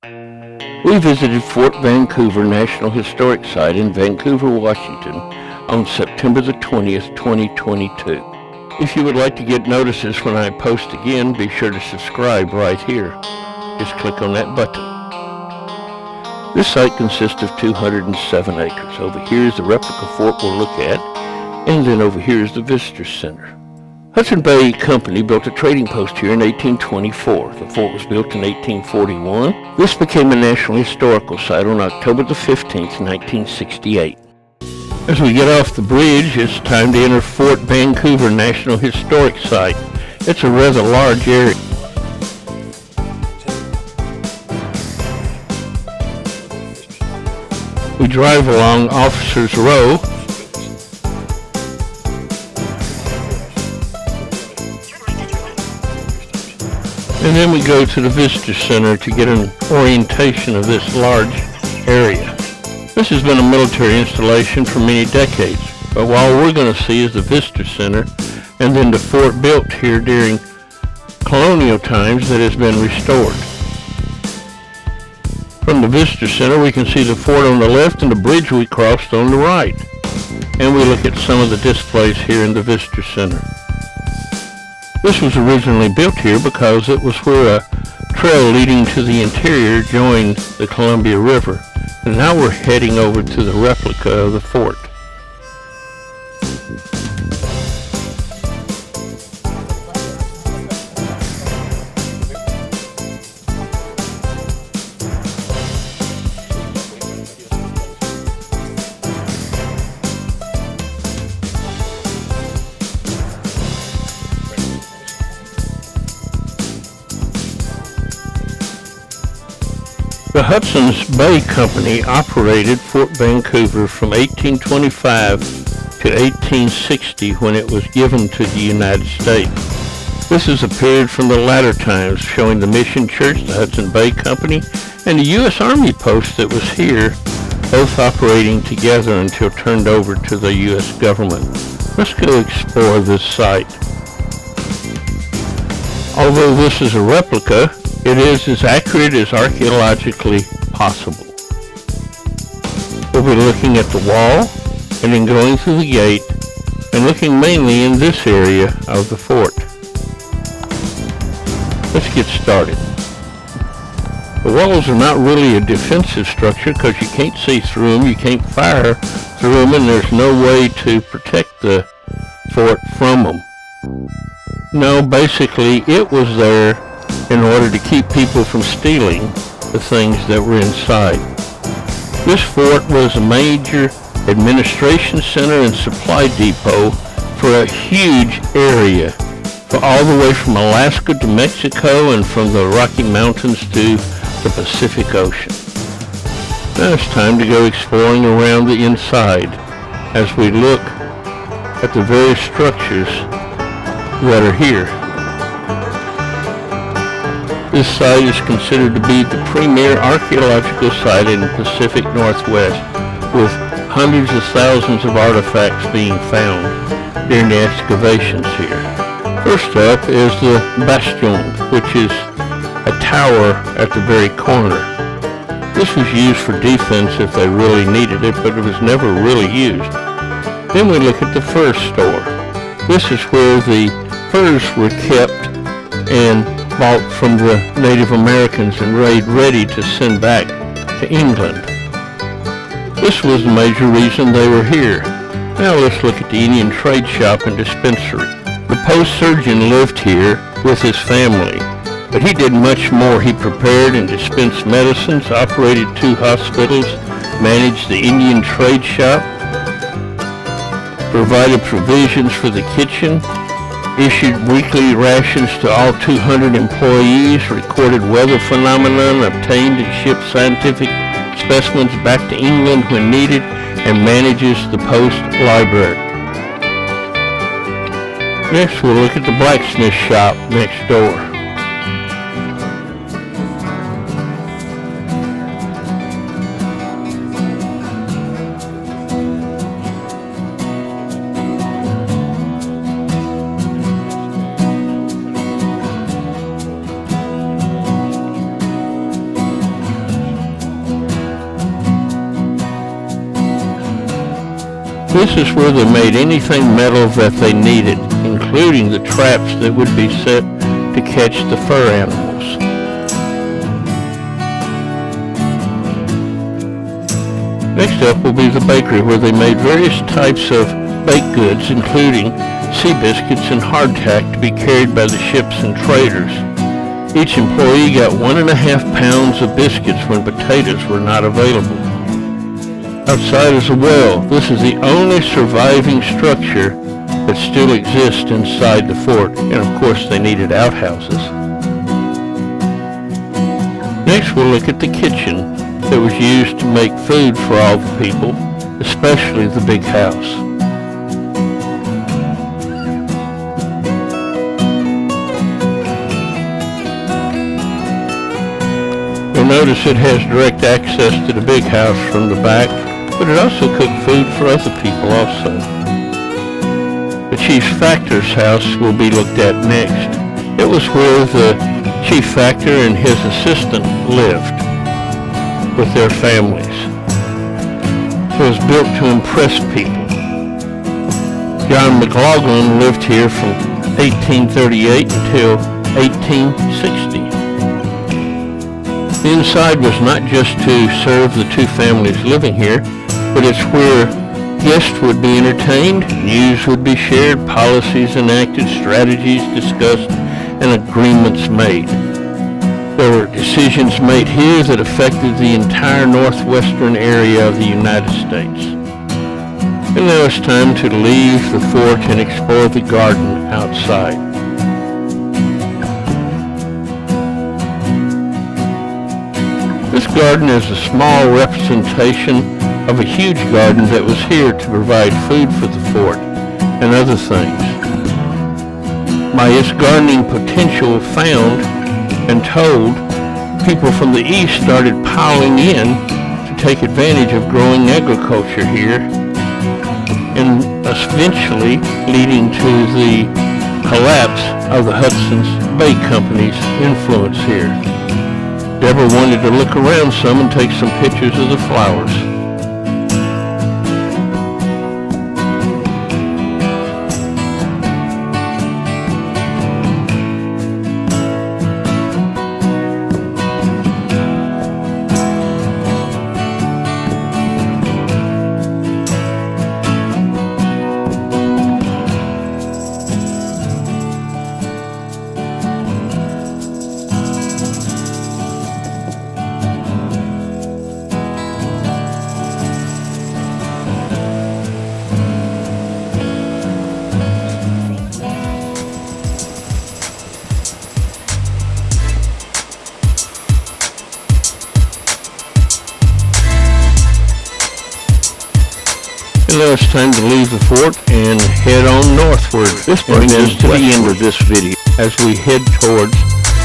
We visited Fort Vancouver National Historic Site in Vancouver, Washington on September the 20th, 2022. If you would like to get notices when I post again, be sure to subscribe right here. Just click on that button. This site consists of 207 acres. Over here is the replica fort we'll look at, and then over here is the Visitor Center. Hudson Bay Company built a trading post here in 1824. The fort was built in 1841. This became a National Historical Site on October the 15th, 1968. As we get off the bridge, it's time to enter Fort Vancouver National Historic Site. It's a rather large area. We drive along Officers Row. And then we go to the Visitor Center to get an orientation of this large area. This has been a military installation for many decades, but what we're going to see is the Visitor Center and then the fort built here during colonial times that has been restored. From the Visitor Center we can see the fort on the left and the bridge we crossed on the right. And we look at some of the displays here in the Visitor Center. This was originally built here because it was where a trail leading to the interior joined the Columbia River. And now we're heading over to the replica of the fort. The Hudson Bay Company operated Fort Vancouver from 1825 to 1860 when it was given to the United States. This is a period from the latter times showing the Mission Church, the Hudson Bay Company, and the U.S. Army post that was here, both operating together until turned over to the U.S. government. Let's go explore this site. Although this is a replica, it is as accurate as archaeologically possible. We'll be looking at the wall and then going through the gate and looking mainly in this area of the fort. Let's get started. The walls are not really a defensive structure because you can't see through them, you can't fire through them, and there's no way to protect the fort from them. No, basically it was there in order to keep people from stealing the things that were inside. This fort was a major administration center and supply depot for a huge area, for all the way from Alaska to Mexico and from the Rocky Mountains to the Pacific Ocean. Now it's time to go exploring around the inside as we look at the various structures that are here. This site is considered to be the premier archaeological site in the Pacific Northwest, with hundreds of thousands of artifacts being found during the excavations here. First up is the bastion, which is a tower at the very corner. This was used for defense if they really needed it, but it was never really used. Then we look at the fur store. This is where the furs were kept and bought from the Native Americans and made ready to send back to England. This was the major reason they were here. Now let's look at the Indian trade shop and dispensary. The post surgeon lived here with his family, but he did much more. He prepared and dispensed medicines, operated 2 hospitals, managed the Indian trade shop, provided provisions for the kitchen, issued weekly rations to all 200 employees, recorded weather phenomena, obtained and shipped scientific specimens back to England when needed, and manages the post library. Next we'll look at the blacksmith shop next door. This is where they made anything metal that they needed, including the traps that would be set to catch the fur animals. Next up will be the bakery, where they made various types of baked goods, including sea biscuits and hardtack to be carried by the ships and traders. Each employee got 1.5 pounds of biscuits when potatoes were not available. Outside is a well. This is the only surviving structure that still exists inside the fort, and of course they needed outhouses. Next we'll look at the kitchen that was used to make food for all the people, especially the big house. You'll notice it has direct access to the big house from the back, but it also cooked food for other people also. The chief factor's house will be looked at next. It was where the chief factor and his assistant lived with their families. It was built to impress people. John McLaughlin lived here from 1838 until 1860. The inside was not just to serve the two families living here, but it's where guests would be entertained, news would be shared, policies enacted, strategies discussed, and agreements made. There were decisions made here that affected the entire northwestern area of the United States. And now it's time to leave the fort and explore the garden outside. This garden is a small representation of a huge garden that was here to provide food for the fort and other things. By its gardening potential found and told, people from the east started piling in to take advantage of growing agriculture here, and eventually leading to the collapse of the Hudson Bay Company's influence here. Deborah wanted to look around some and take some pictures of the flowers. And now it's time to leave the fort and head on northward. This brings us to the end of this video as we head towards